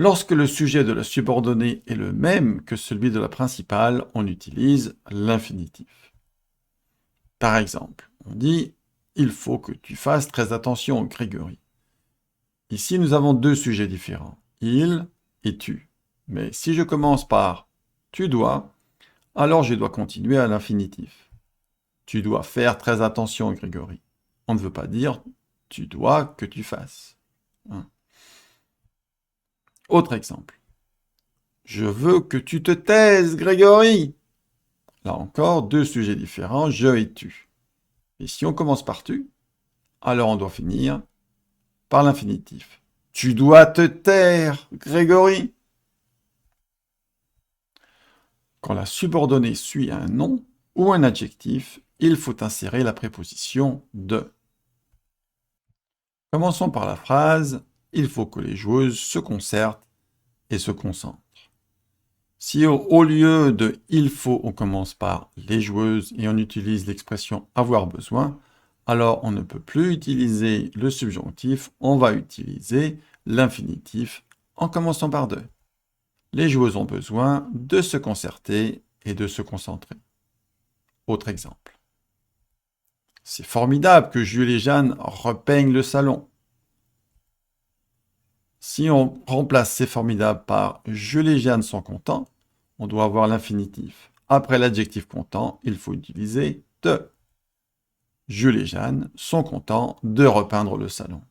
Lorsque le sujet de la subordonnée est le même que celui de la principale, on utilise l'infinitif. Par exemple, on dit « Il faut que tu fasses très attention, Grégory ». Ici, nous avons deux sujets différents, « il » et « tu ». Mais si je commence par « tu dois », alors je dois continuer à l'infinitif. Tu dois faire très attention, Grégory. On ne veut pas dire « tu dois que tu fasses ». Autre exemple. Je veux que tu te taises, Grégory. Là encore, deux sujets différents, je et tu. Et si on commence par tu, alors on doit finir par l'infinitif. Tu dois te taire, Grégory. Quand la subordonnée suit un nom ou un adjectif, il faut insérer la préposition de. Commençons par la phrase « Il faut que les joueuses se concertent et se concentrent ». Si au lieu de « il faut », on commence par « les joueuses » et on utilise l'expression « avoir besoin », alors on ne peut plus utiliser le subjonctif, on va utiliser l'infinitif en commençant par « de ». Les joueuses ont besoin de se concerter et de se concentrer. Autre exemple. C'est formidable que Jules et Jeanne repeignent le salon. Si on remplace c'est formidable par Jules et Jeanne sont contents, on doit avoir l'infinitif. Après l'adjectif content, il faut utiliser de. Jules et Jeanne sont contents de repeindre le salon.